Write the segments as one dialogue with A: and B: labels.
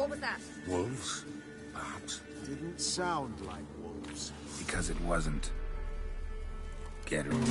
A: What was that?
B: Wolves? Perhaps.
C: Didn't sound like wolves.
B: Because it wasn't. Get ready.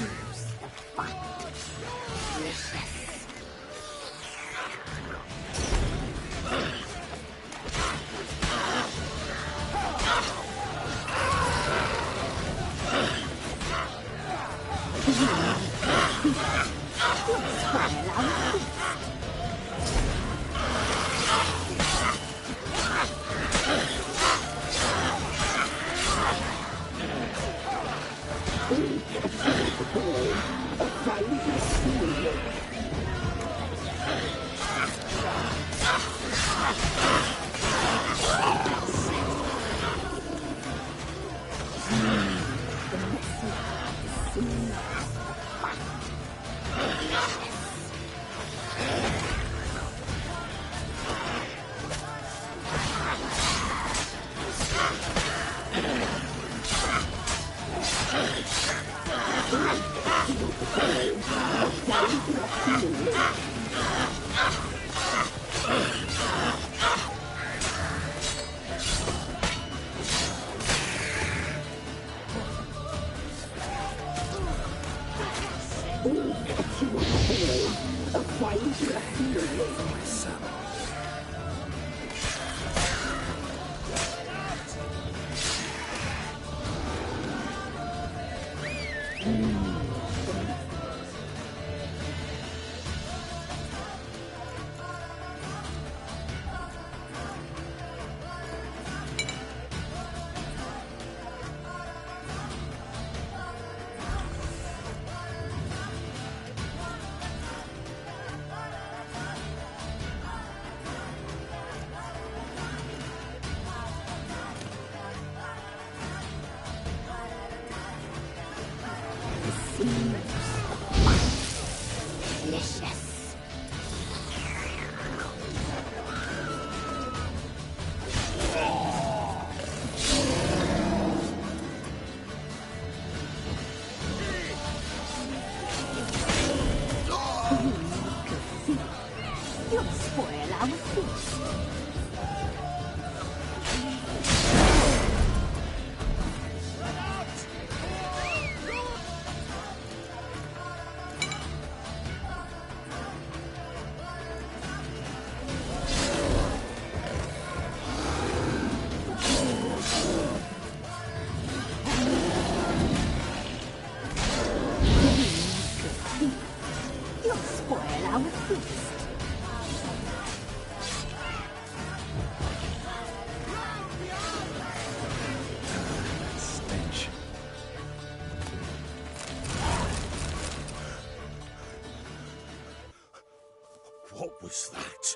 C: What was that?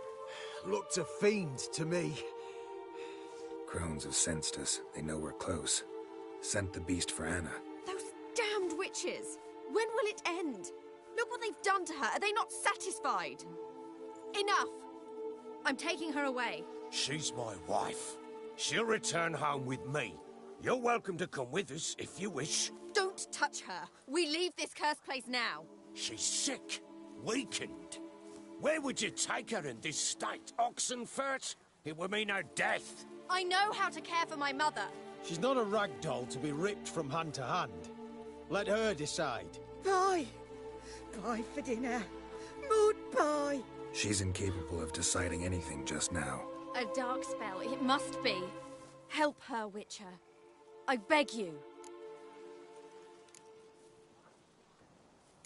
C: Looked a fiend to me.
B: Crones have sensed us. They know we're close. Sent the beast for Anna.
A: Those damned witches! When will it end? Look what they've done to her. Are they not satisfied? Enough! I'm taking her away.
D: She's my wife. She'll return home with me. You're welcome to come with us if you wish.
A: Don't touch her. We leave this cursed place now.
D: She's sick, weakened. Where would you take her in this state? Oxenfurt? It would mean her death.
A: I know how to care for my mother.
C: She's not a rag doll to be ripped from hand to hand. Let her decide.
E: Pie. Pie for dinner. Mood pie.
B: She's incapable of deciding anything just now.
A: A dark spell, it must be. Help her, Witcher. I beg you.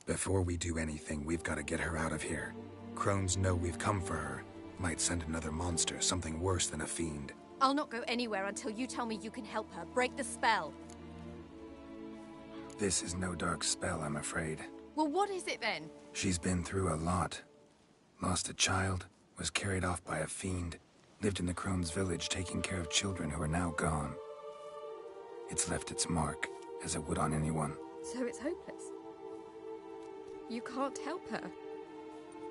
B: Before we do anything, we've got to get her out of here. Crones know we've come for her. Might send another monster, something worse than a fiend.
A: I'll not go anywhere until you tell me you can help her. Break the spell.
B: This is no dark spell, I'm afraid.
A: Well, what is it then?
B: She's been through a lot. Lost a child, was carried off by a fiend, lived in the Crones village taking care of children who are now gone. It's left its mark, as it would on anyone.
A: So it's hopeless. You can't help her.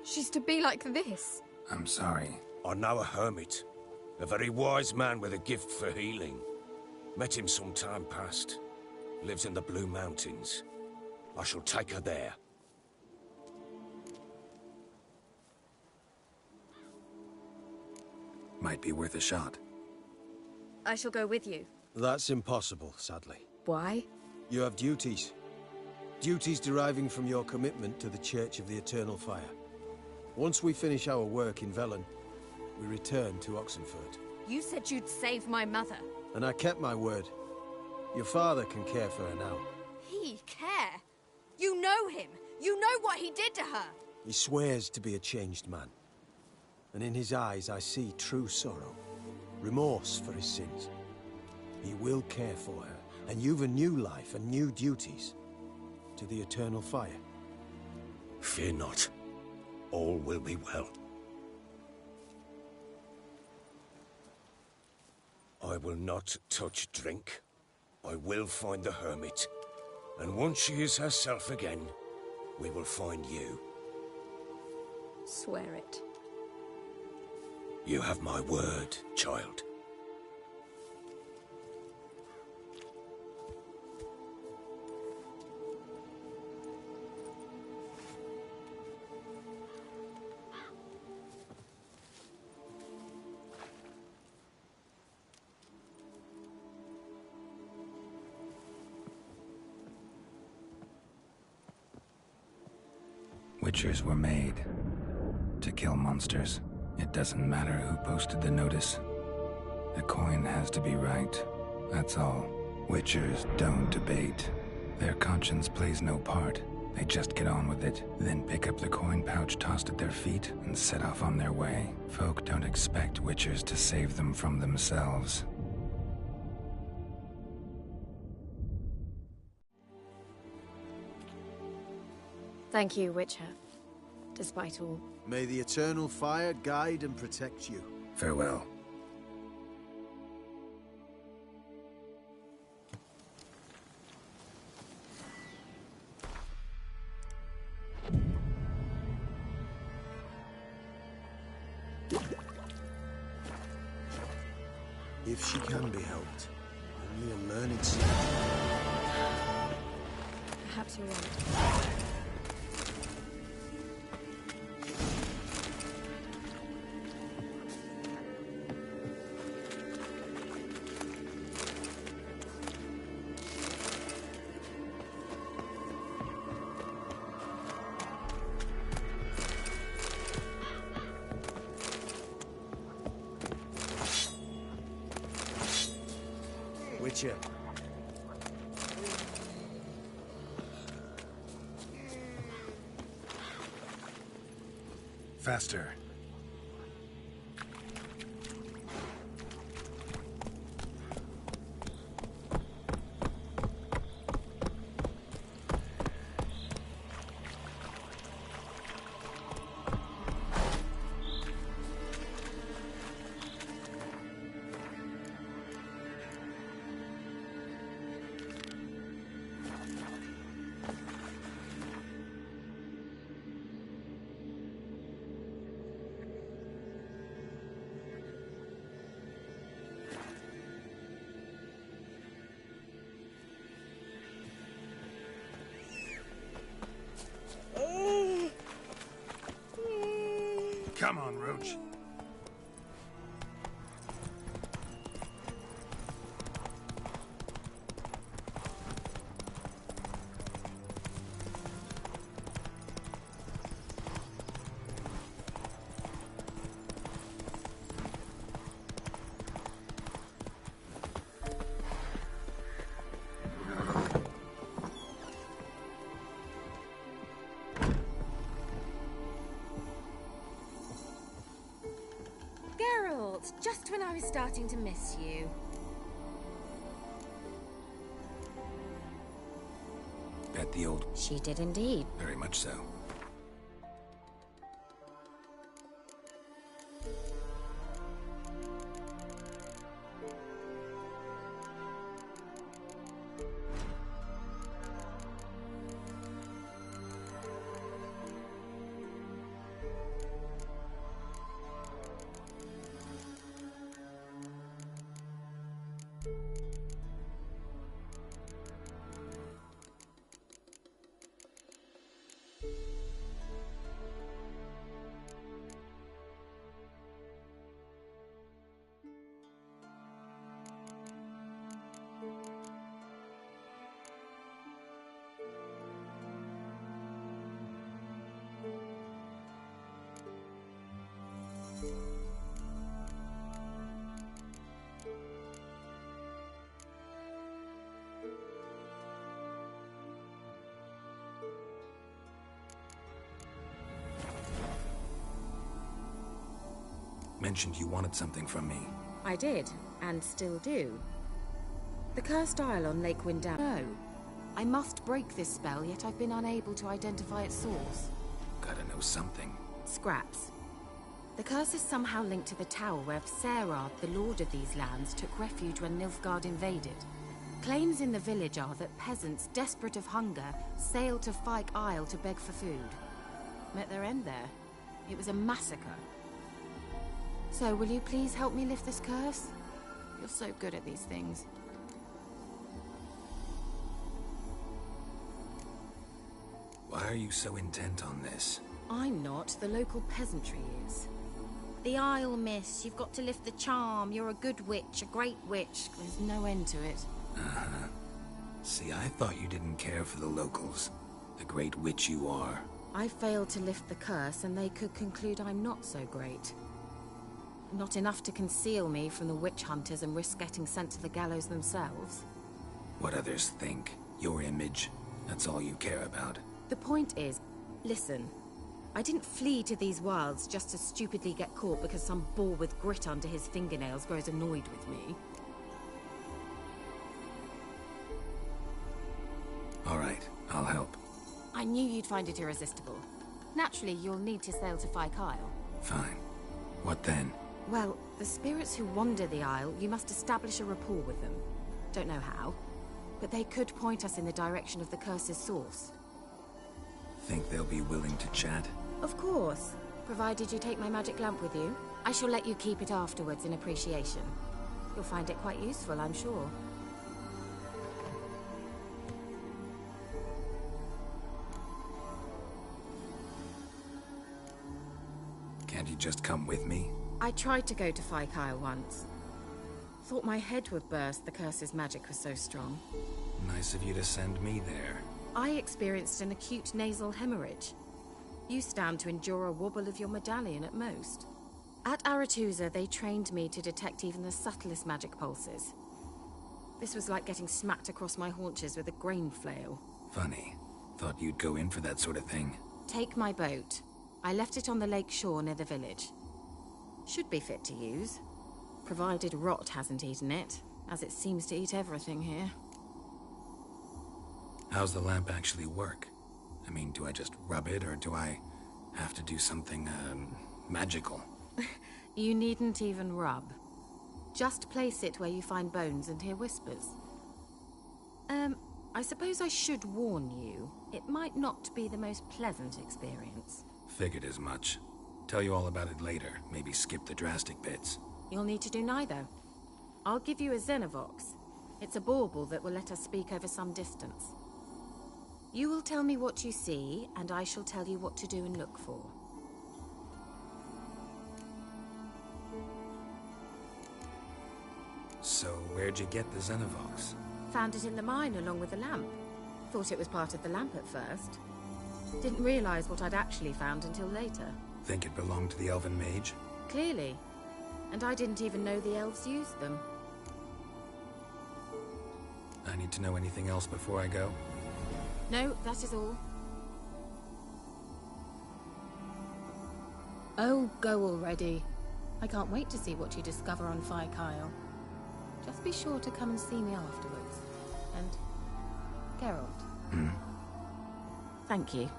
A: She's to be like this.
B: I'm sorry.
D: I know a hermit. A very wise man with a gift for healing. Met him some time past. Lives in the Blue Mountains. I shall take her there.
B: Might be worth a shot.
A: I shall go with you.
C: That's impossible, sadly.
A: Why?
C: You have duties. Duties deriving from your commitment to the Church of the Eternal Fire. Once we finish our work in Velen, we return to Oxenfurt.
A: You said you'd save my mother.
C: And I kept my word. Your father can care for her now.
A: He care? You know him. You know what he did to her.
C: He swears to be a changed man. And in his eyes I see true sorrow. Remorse for his sins. He will care for her. And you've a new life and new duties. To the Eternal Fire.
D: Fear not. All will be well. I will not touch drink. I will find the hermit. And once she is herself again, we will find you.
A: Swear it.
D: You have my word, child.
B: Witchers were made to kill monsters. It doesn't matter who posted the notice. The coin has to be right. That's all. Witchers don't debate. Their conscience plays no part. They just get on with it, then pick up the coin pouch tossed at their feet and set off on their way. Folk don't expect Witchers to save them from themselves.
A: Thank you, Witcher. Despite all.
C: May the Eternal Fire guide and protect you.
B: Farewell.
C: If she can be helped, only a learned seer.
A: Perhaps you're right.
C: Witcher.
B: Faster. Come on, Roach.
A: Just when I was starting to miss you.
B: Bet the old...
A: She did indeed.
B: Very much so. mentioned you wanted something from me.
F: I did, and still do. The cursed isle on Lake Windam. No. I must break this spell, yet I've been unable to identify its source.
B: Gotta know something.
F: Scraps. The curse is somehow linked to the tower where Serad, the lord of these lands, took refuge when Nilfgaard invaded. Claims in the village are that peasants, desperate of hunger, sailed to Fyke Isle to beg for food. Met their end there. It was a massacre. So, will you please help me lift this curse? You're so good at these things.
B: Why are you so intent on this?
F: I'm not. The local peasantry is.
A: The Isle, miss. You've got to lift the charm. You're a good witch, a great witch.
F: There's no end to it.
B: Uh-huh. See, I thought you didn't care for the locals. The great witch you are.
F: I failed to lift the curse, and they could conclude I'm not so great. Not enough to conceal me from the witch hunters and risk getting sent to the gallows themselves.
B: What others think. Your image. That's all you care about.
F: The point is, listen. I didn't flee to these wilds just to stupidly get caught because some boar with grit under his fingernails grows annoyed with me.
B: All right, I'll help.
F: I knew you'd find it irresistible. Naturally, you'll need to sail to Fyke Isle.
B: Fine. What then?
F: Well, the spirits who wander the Isle, you must establish a rapport with them. Don't know how, but they could point us in the direction of the curse's source.
B: Think they'll be willing to chat?
F: Of course, provided you take my magic lamp with you. I shall let you keep it afterwards in appreciation. You'll find it quite useful, I'm sure.
B: Can't you just come with me?
F: I tried to go to Fyke Isle once. Thought my head would burst, the curse's magic was so strong.
B: Nice of you to send me there.
F: I experienced an acute nasal hemorrhage. You stand to endure a wobble of your medallion at most. At Aretusa, they trained me to detect even the subtlest magic pulses. This was like getting smacked across my haunches with a grain flail.
B: Funny. Thought you'd go in for that sort of thing.
F: Take my boat. I left it on the lake shore near the village. Should be fit to use. Provided rot hasn't eaten it, as it seems to eat everything here.
B: How's the lamp actually work? I mean, do I just rub it, or do I have to do something, magical?
F: You needn't even rub. Just place it where you find bones and hear whispers. I suppose I should warn you, it might not be the most pleasant experience.
B: Figured as much. Tell you all about it later, maybe skip the drastic bits.
F: You'll need to do neither. I'll give you a Xenovox. It's a bauble that will let us speak over some distance. You will tell me what you see, and I shall tell you what to do and look for.
B: So, where'd you get the Xenovox?
F: Found it in the mine along with the lamp. Thought it was part of the lamp at first. Didn't realize what I'd actually found until later.
B: Think it belonged to the Elven Mage?
F: Clearly. And I didn't even know the elves used them.
B: I need to know anything else before I go?
F: No, that is all. Oh, go already. I can't wait to see what you discover on Fyke Isle. Just be sure to come and see me afterwards. And Geralt. Thank you.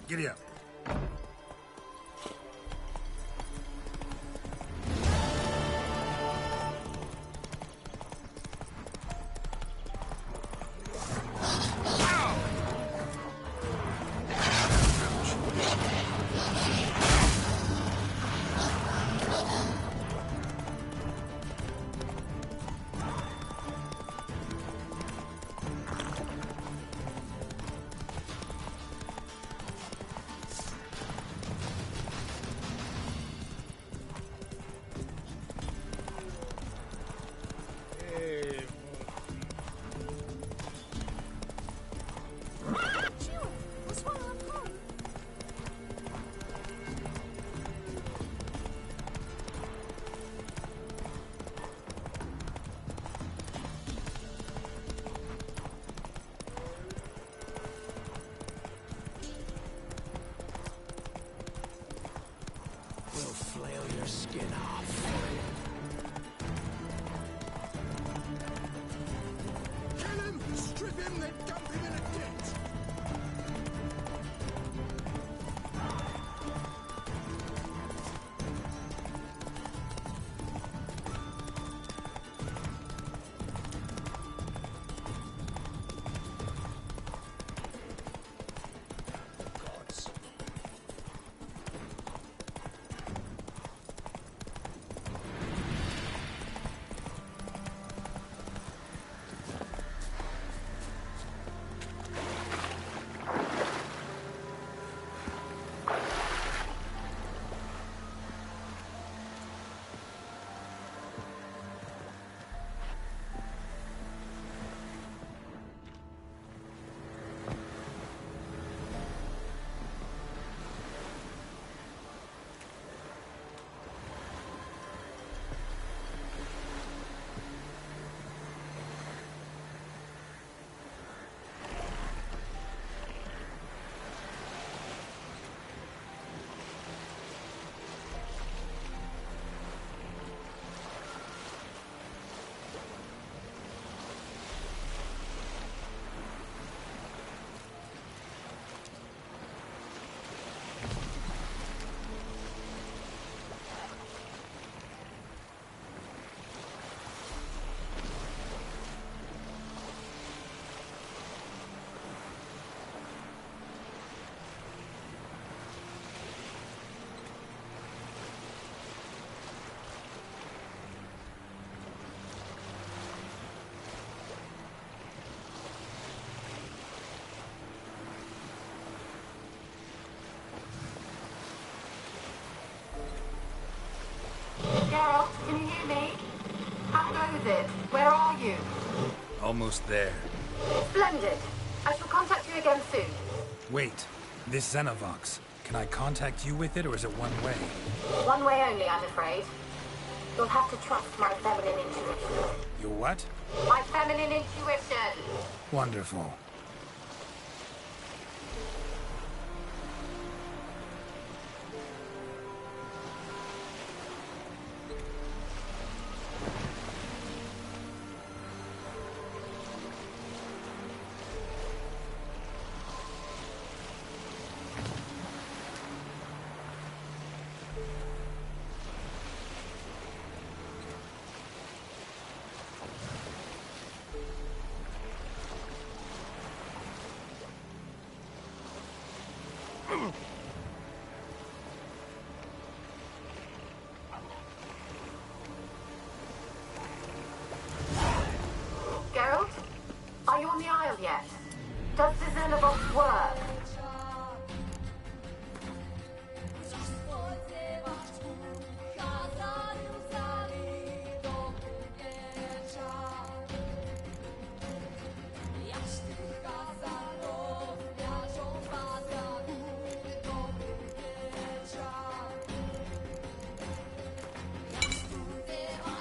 B: Giddy up.
C: then dump him in a ditch! Gods.
F: Geralt, can you hear me? How goes it? Where are you?
B: Almost there.
F: Splendid. I shall contact you again soon.
B: Wait, this Xenovox. Can I contact you with it, or is it one way?
F: One way only, I'm afraid. You'll have to trust my feminine intuition.
B: Your what?
F: My feminine intuition!
B: Wonderful.
F: Geralt? Are you on the Isle yet? Does the Xenovox work?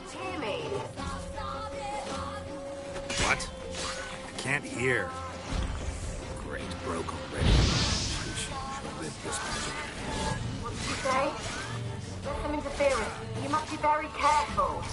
F: Hear me?
B: What? I can't hear. Great, broke already. She'll live this much.
F: What did you say? There's some interference. You must be very careful.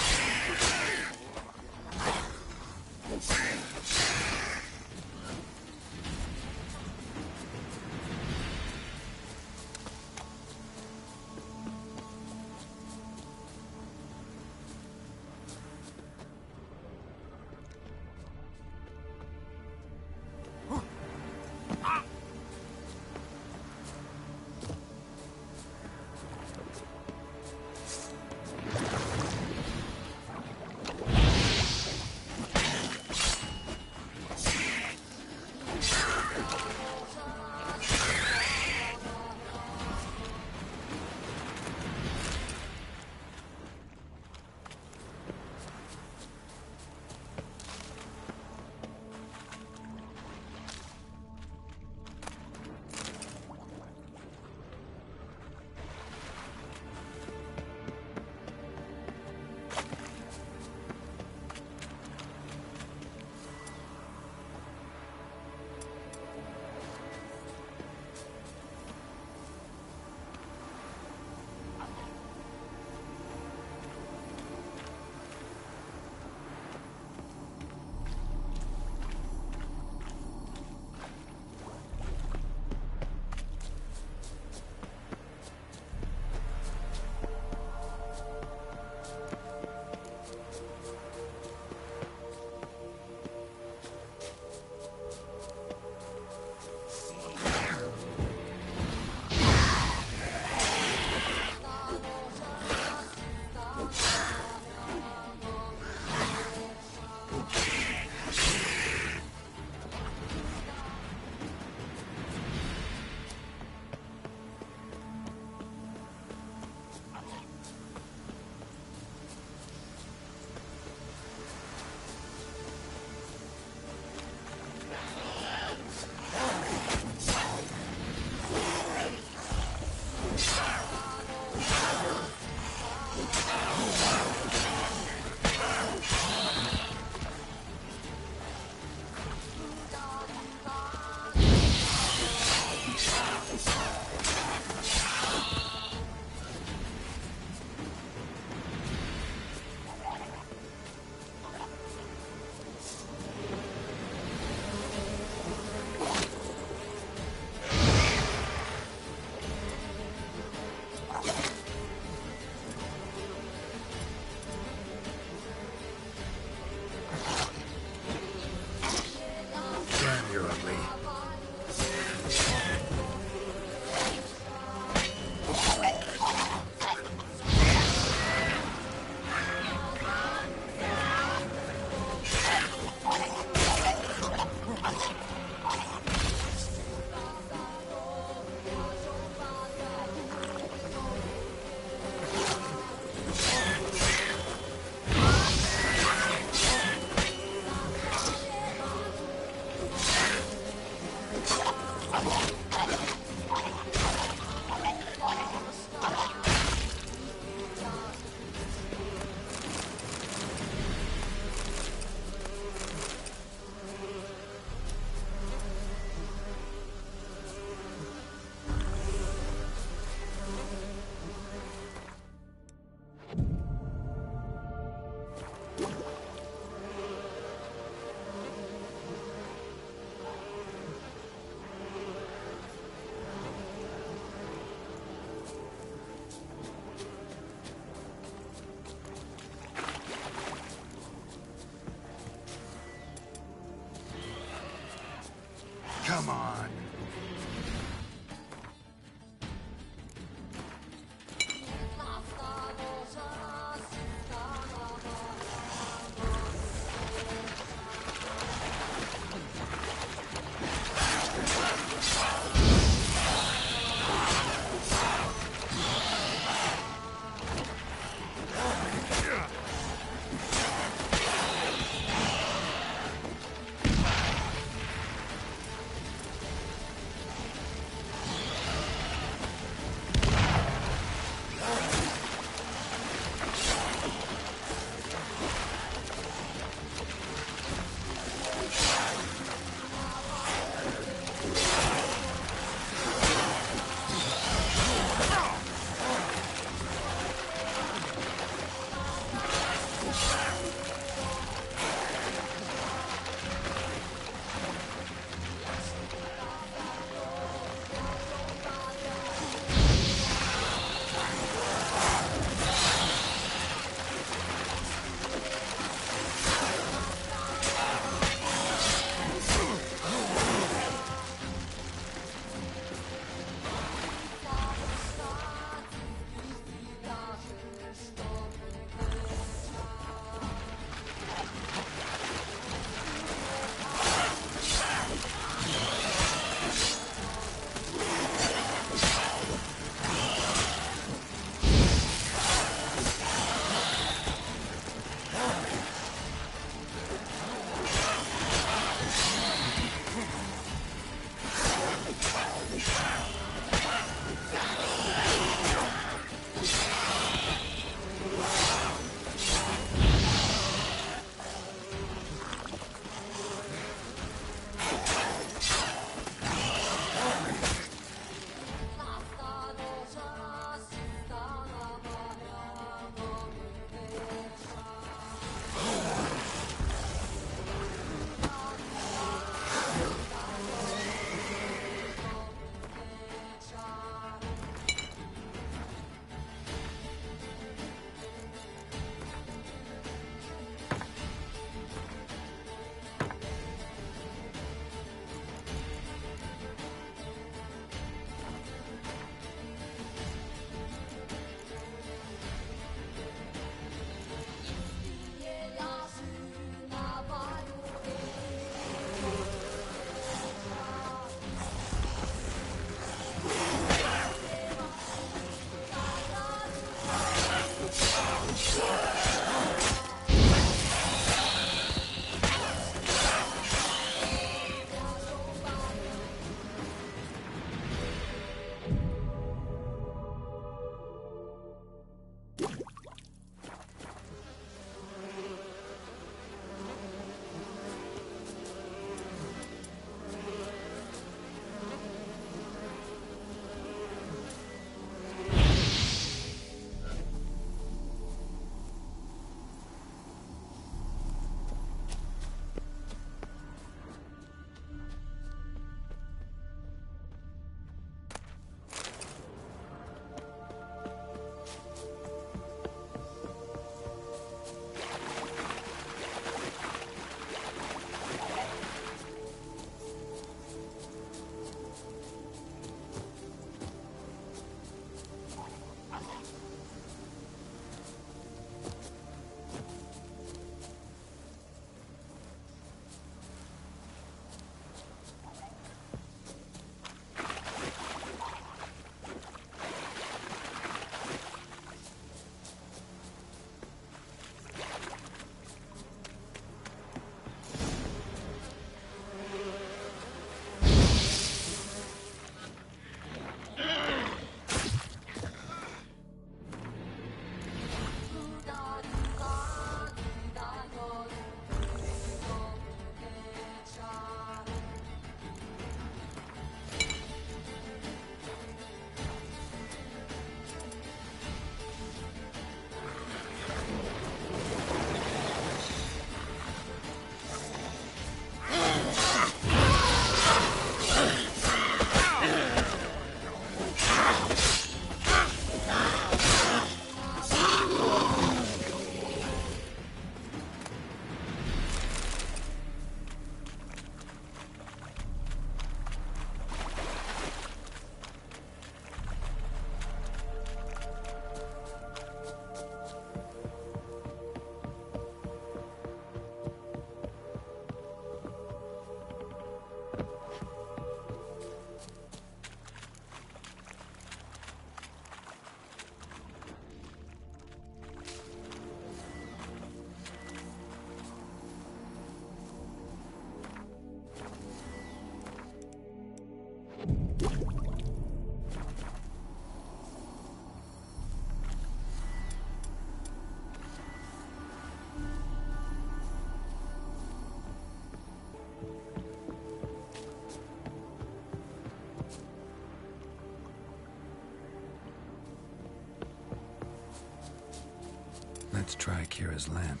B: Let's try Kira's lamp.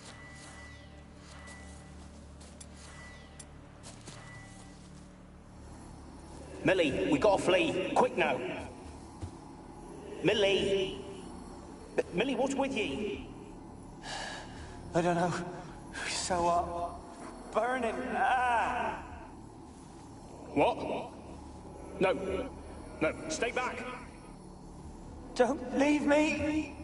G: Millie, we gotta flee. Quick now. Millie! Millie, what's with ye?
H: I don't know. So, burning. Ah!
G: What? No. No, stay back.
H: Don't leave me!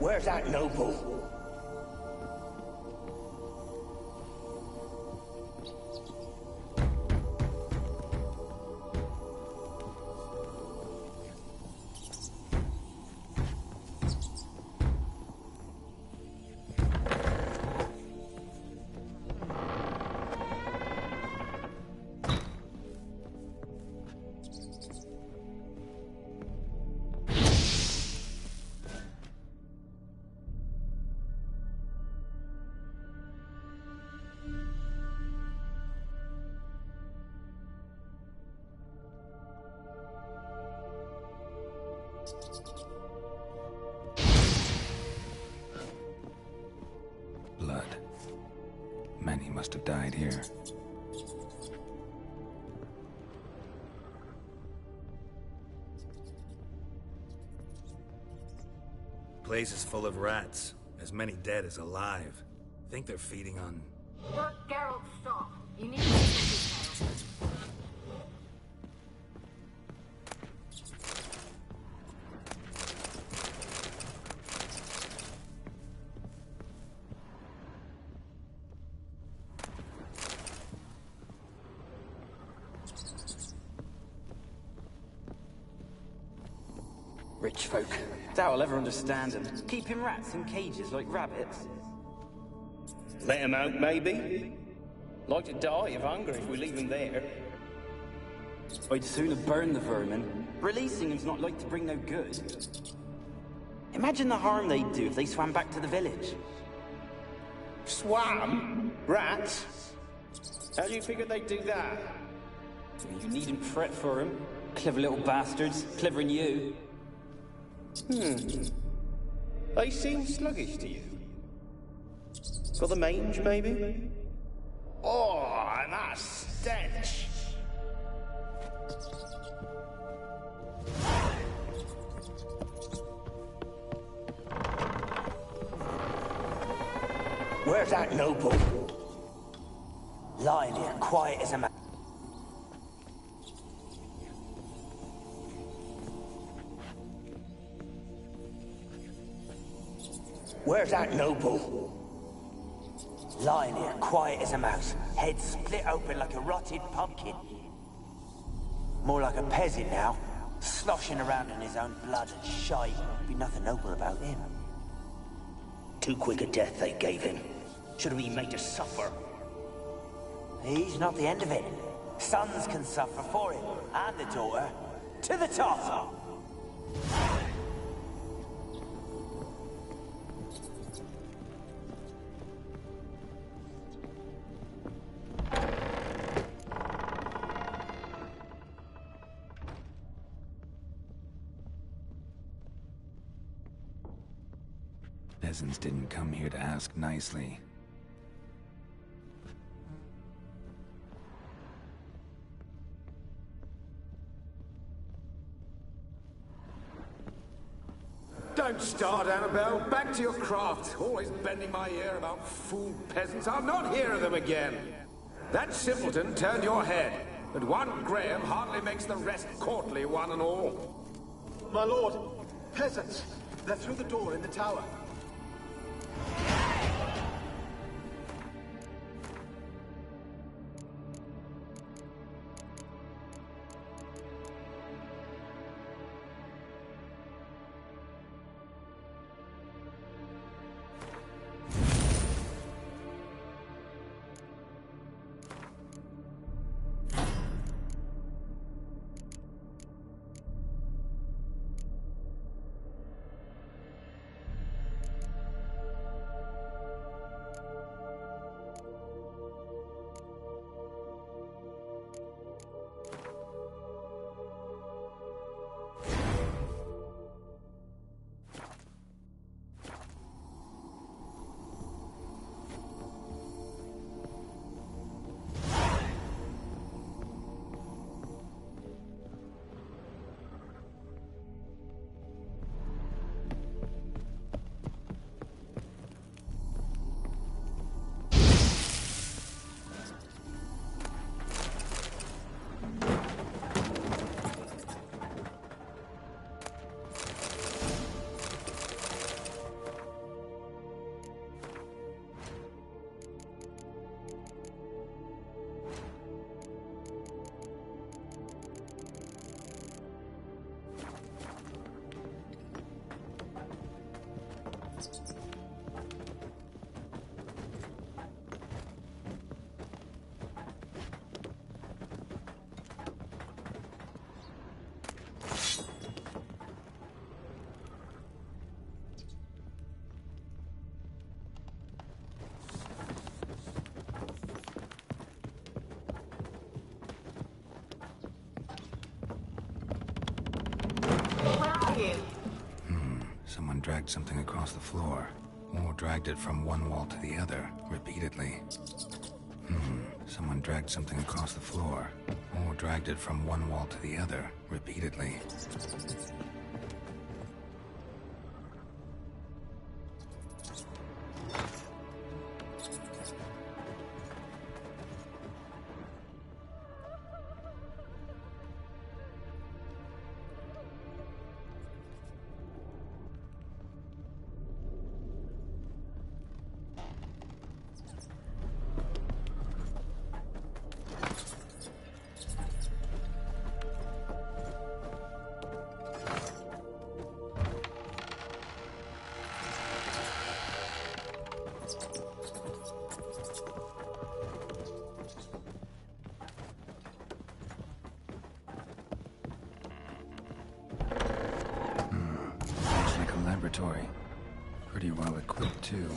G: Where's that noble?
B: Blood. Many must have died here.
I: Place is full of rats. As many dead as alive. Think they're feeding on...
F: Geralt, stop. You need to get details.
H: Rich folk. Doubt I'll ever understand them. Keeping rats in cages like rabbits.
G: Let him out, maybe? Like to die of hunger if we leave him there.
H: I'd sooner burn the vermin. Releasing them's not like to bring no good. Imagine the harm they'd do if they swam back to the village.
G: Swam? Rats? How do you figure they'd do that?
H: You needn't fret for them. Clever little bastards. Clever than you.
G: They seem sluggish to you. Got the mange, maybe? Oh, and that stench! Where's that noble?
H: Lying here, quiet as a man.
G: Where's that noble?
H: Lying here, quiet as a mouse. Head split open like a rotted pumpkin. More like a peasant now. Sloshing around in his own blood and shite. Be nothing noble about him.
G: Too quick a death they gave him. Should have been made to suffer.
H: He's not the end of it. Sons can suffer for him. And the daughter. To the top!
B: Peasants didn't come here to ask nicely.
J: Don't start, Annabelle. Back to your craft. Always bending my ear about fool peasants. I'll not hear of them again. That simpleton turned your head, but one Graham hardly makes the rest courtly, one and all.
K: My lord, peasants. They're through the door in the tower.
B: Someone dragged something across the floor, or dragged it from one wall to the other, repeatedly. Someone dragged something across the floor, or dragged it from one wall to the other, repeatedly. Laboratory. Pretty well equipped, too.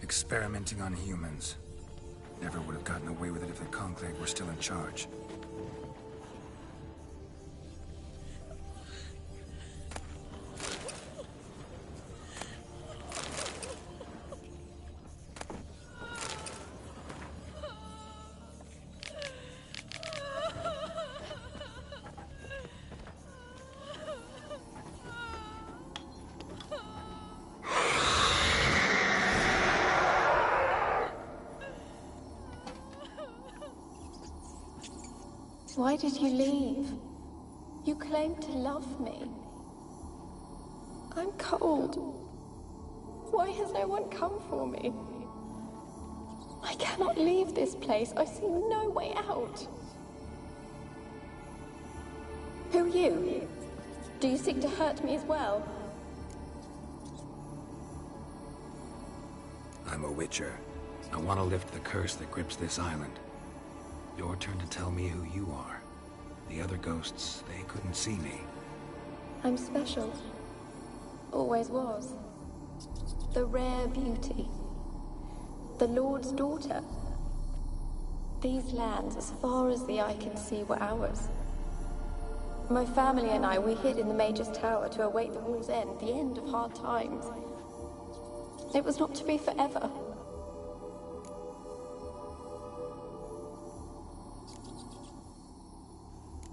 B: Experimenting on humans. Never would have gotten away with it if the Conclave were still in charge.
L: Why did you leave? You claimed to love me. I'm cold. Why has no one come for me? I cannot leave this place. I see no way out. Who are you? Do you seek to hurt me as well?
B: I'm a Witcher. I want to lift the curse that grips this island. Your turn to tell me who you are. The other ghosts, they couldn't see me.
L: I'm special. Always was. The rare beauty. The Lord's daughter. These lands, as far as the eye can see, were ours. My family and I, we hid in the Mage's Tower to await the war's end, the end of hard times. It was not to be forever.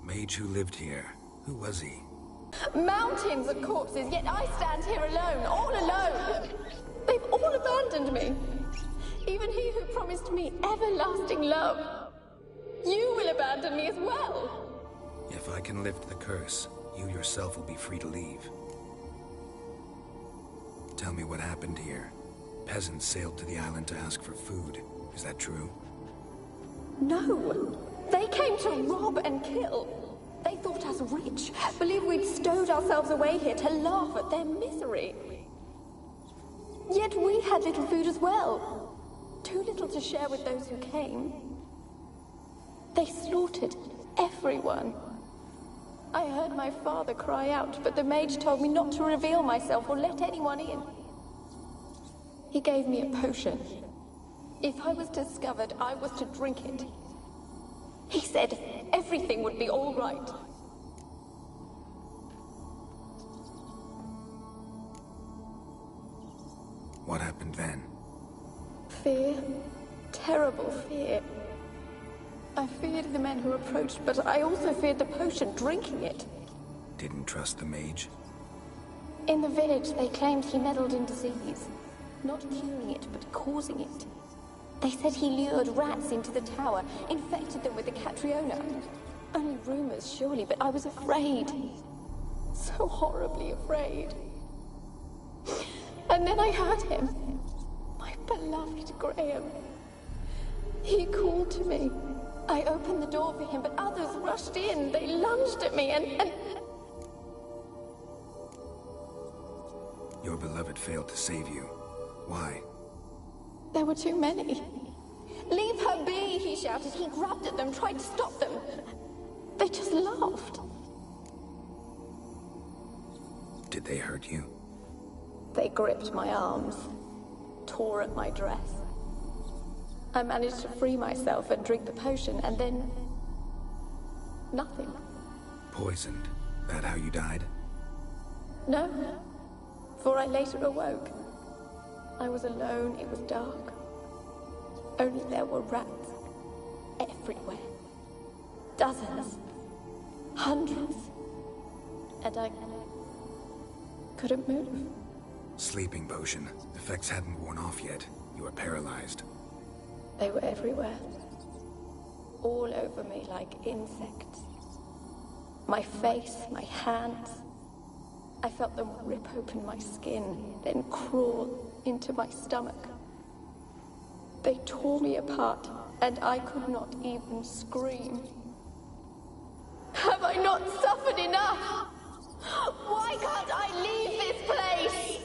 B: Mage who lived here. Who was he?
L: Mountains of corpses, yet I stand here alone, all alone. They've all abandoned me. Even he who promised me everlasting love. You will abandon me as well.
B: If I can lift the curse, you yourself will be free to leave. Tell me what happened here. Peasants sailed to the island to ask for food. Is that true?
L: No. They came to rob and kill. They thought us rich, believed we'd stowed ourselves away here to laugh at their misery. Yet we had little food as well. Too little to share with those who came. They slaughtered everyone. I heard my father cry out, but the mage told me not to reveal myself or let anyone in. He gave me a potion. If I was discovered, I was to drink it. He said everything would be all right.
B: What happened then?
L: Fear. Terrible fear. I feared the men who approached, but I also feared the potion, drinking it.
B: Didn't trust the mage?
L: In the village, they claimed he meddled in disease. Not curing it, but causing it. They said he lured rats into the tower, infected them with the Catriona. Only rumors, surely, but I was afraid. So horribly afraid. And then I heard him. My beloved Graham. He called to me. I opened the door for him, but others rushed in. They lunged at me and...
B: Your beloved failed to save you. Why?
L: There were too many. Leave her be, he shouted. He grabbed at them, tried to stop them. They just laughed.
B: Did they hurt you?
L: They gripped my arms, tore at my dress. I managed to free myself and drink the potion, and then... nothing.
B: Poisoned? That how you died?
L: No, for I later awoke. I was alone, it was dark. Only there were rats everywhere. Dozens. Hundreds. And I couldn't move.
B: Sleeping potion. Effects hadn't worn off yet. You were paralyzed.
L: They were everywhere. All over me like insects. My face, my hands. I felt them rip open my skin, then crawl into my stomach. They tore me apart, and I could not even scream. Have I not suffered enough? Why can't I leave this place?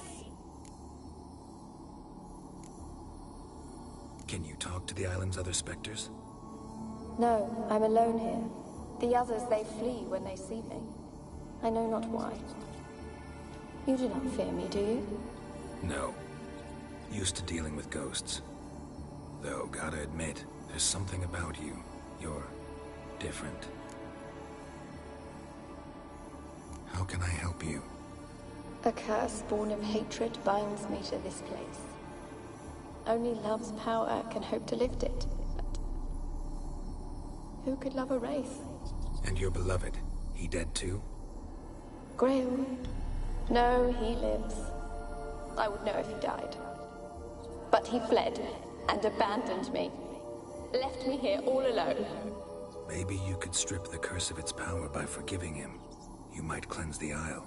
B: Can you talk to the island's other specters?
L: No, I'm alone here. The others, they flee when they see me. I know not why. You do not fear me, do you?
B: No. Used to dealing with ghosts. Though, gotta admit, there's something about you. You're different. How can I help you?
L: A curse born of hatred binds me to this place. Only love's power can hope to lift it. But who could love a wraith?
B: And your beloved, he dead too?
L: Graham? No, he lives. I would know if he died. But he fled and abandoned me. Left me here all alone.
B: Maybe you could strip the curse of its power by forgiving him. You might cleanse the Isle.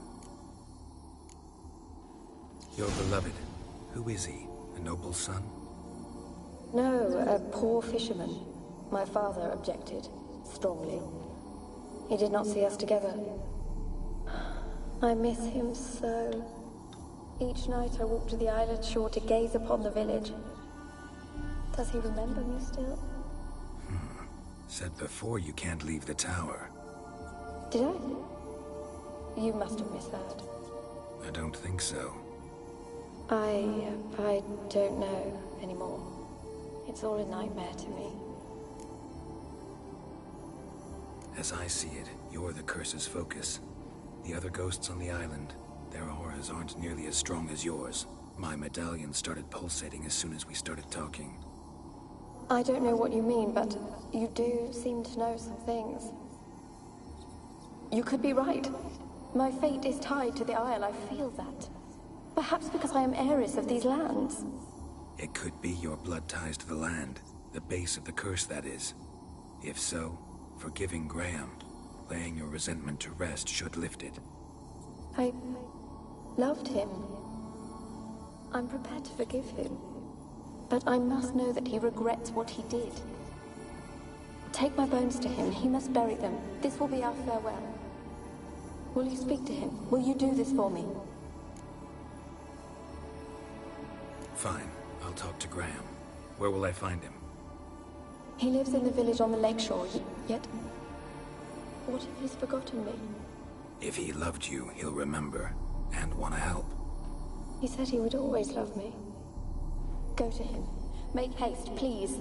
B: Your beloved, who is he? A noble son?
L: No, a poor fisherman. My father objected, strongly. He did not see us together. I miss him so. Each night I walk to the island shore to gaze upon the village. Does he remember me still?
B: Said before you can't leave the tower.
L: Did I? You must have misheard.
B: I don't think so.
L: I don't know anymore. It's all a nightmare to me.
B: As I see it, you're the curse's focus. The other ghosts on the island, their auras aren't nearly as strong as yours. My medallion started pulsating as soon as we started talking.
L: I don't know what you mean, but you do seem to know some things. You could be right. My fate is tied to the Isle, I feel that. Perhaps because I am heiress of these lands.
B: It could be your blood ties to the land, the base of the curse, that is. If so, forgiving Graham, laying your resentment to rest should lift it.
L: I loved him. I'm prepared to forgive him. But I must know that he regrets what he did. Take my bones to him. He must bury them. This will be our farewell. Will you speak to him? Will you do this for me?
B: Fine. I'll talk to Graham. Where will I find him?
L: He lives in the village on the lakeshore, yet... what if he's forgotten me?
B: If he loved you, he'll remember, and want to help.
L: He said he would always love me. Go to him. Make haste, please.